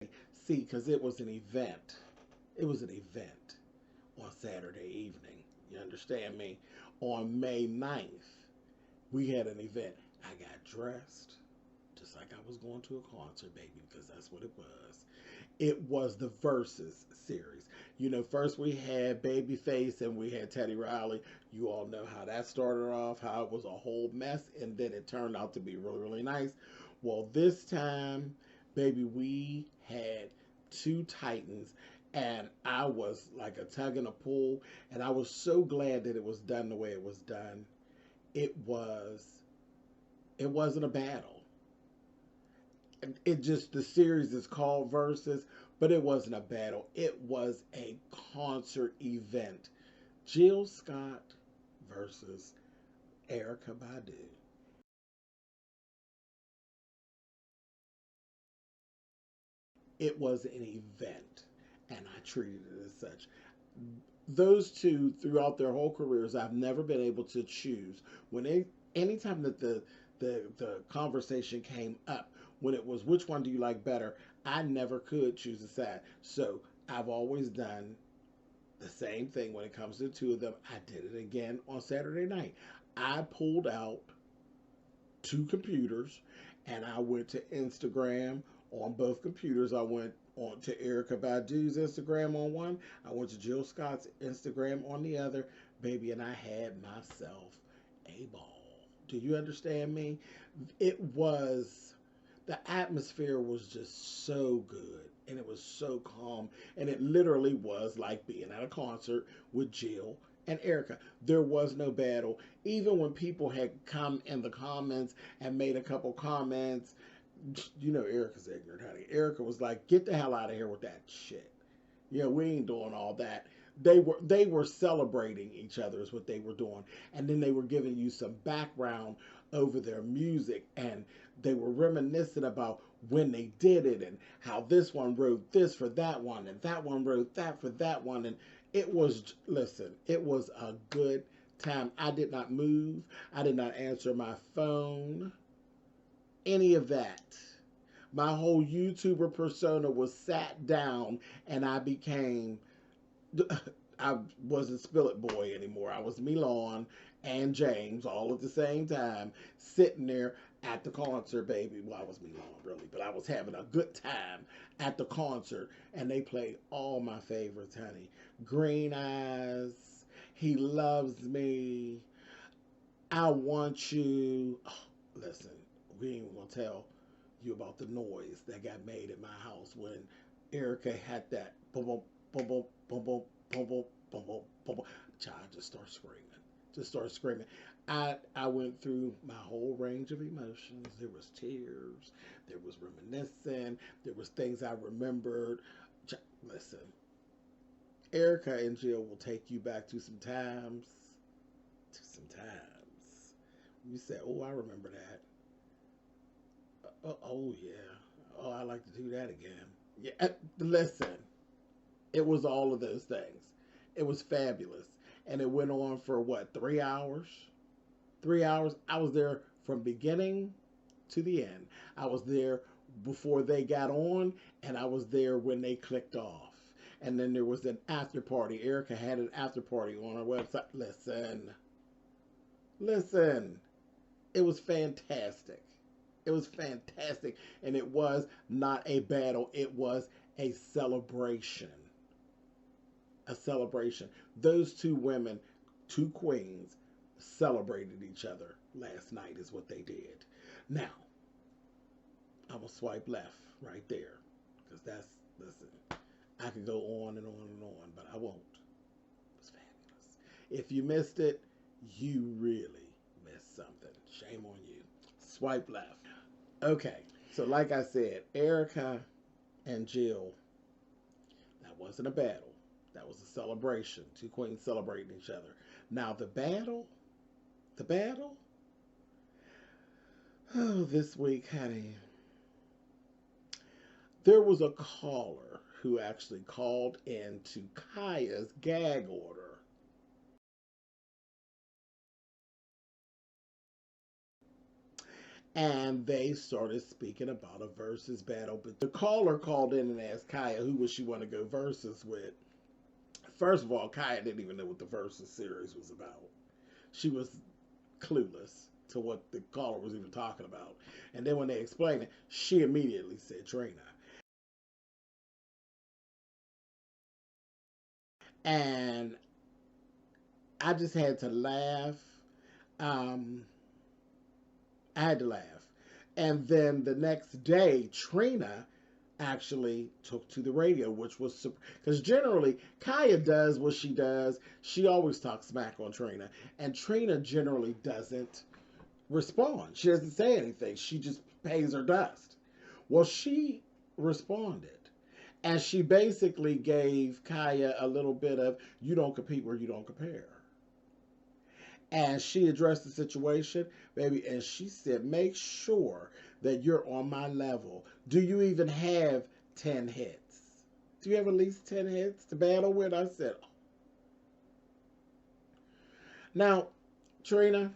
See, because it was an event. It was an event on Saturday evening. You understand me? On May 9th, we had an event. I got dressed just like I was going to a concert, baby, because that's what it was. It was the Versus series. You know, first we had Babyface and we had Teddy Riley. You all know how that started off, how it was a whole mess, and then it turned out to be really, really nice. Well, this time, baby, we had two Titans, and I was like a tug and a pull, and I was so glad that it was done the way it was done. It was, it wasn't a battle. It just, the series is called Versus, but it wasn't a battle. It was a concert event. Jill Scott versus Erykah Badu. It was an event, and I treated it as such. Those two, throughout their whole careers, I've never been able to choose. Anytime that the conversation came up, when it was which one do you like better, I never could choose a side. So I've always done the same thing when it comes to the two of them. I did it again on Saturday night. I pulled out two computers and I went to Instagram on both computers. I went on to Erykah Badu's Instagram on one. I went to Jill Scott's Instagram on the other, baby, and I had myself a ball. Do you understand me? It was, the atmosphere was just so good and it was so calm, and it literally was like being at a concert with Jill and Erykah. There was no battle. Even when people had come in the comments and made a couple comments, you know Erykah's ignorant, honey. Erykah was like, "Get the hell out of here with that shit. Yeah, we ain't doing all that." They were celebrating each other is what they were doing, and then they were giving you some background over their music, and they were reminiscent about when they did it and how this one wrote this for that one and that one wrote that for that one, and it was, listen, it was a good time. I did not move. I did not answer my phone, any of that. My whole YouTuber persona was sat down, and I became, I wasn't Spillitboy anymore. I was Milan and James all at the same time, sitting there at the concert, baby. Well, I was Milan, really, but I was having a good time at the concert, and they played all my favorites, honey. Green Eyes, He Loves Me, I Want You. Oh, listen, we ain't even gonna tell you about the noise that got made at my house when Erykah had that boom boom boom boom boom boom boom boom boom boom boom boom. Child just started screaming. Just started screaming. I went through my whole range of emotions. There was tears. There was reminiscing. There was things I remembered. Listen, Erykah and Jill will take you back to some times. To some times. You said, "Oh, I remember that." Oh yeah. Oh, I like to do that again. Yeah, listen, it was all of those things. It was fabulous, and it went on for what, 3 hours? 3 hours. I was there from beginning to the end. I was there before they got on, and I was there when they clicked off. And then there was an after party. Erykah had an after party on her website. Listen, listen. It was fantastic. It was fantastic. And it was not a battle, it was a celebration. A celebration. Those two women, two queens, celebrated each other last night, is what they did. Now, I'm going to swipe left right there. Because that's, listen, I could go on and on and on, but I won't. It was fabulous. If you missed it, you really missed something. Shame on you. Swipe left. Okay, so like I said, Erykah and Jill, that wasn't a battle. That was a celebration. Two queens celebrating each other. Now the battle, oh, this week, honey, there was a caller who actually called in to Kaya's gag order. And they started speaking about a versus battle. But the caller called in and asked Kaya who would she want to go versus with. First of all, Kaya didn't even know what the versus series was about. She was clueless to what the caller was even talking about. And then when they explained it, she immediately said Trina. And I just had to laugh. Um, I had to laugh. And then the next day, Trina actually took to the radio, which was because generally Kaya does what she does. She always talks smack on Trina, and Trina generally doesn't respond. She doesn't say anything. She just pays her dust. Well, she responded. And she basically gave Kaya a little bit of, you don't compete where you don't compare. And she addressed the situation, baby, and she said, make sure that you're on my level. Do you even have 10 hits? Do you have at least 10 hits to battle with? I said, oh. Now, Trina,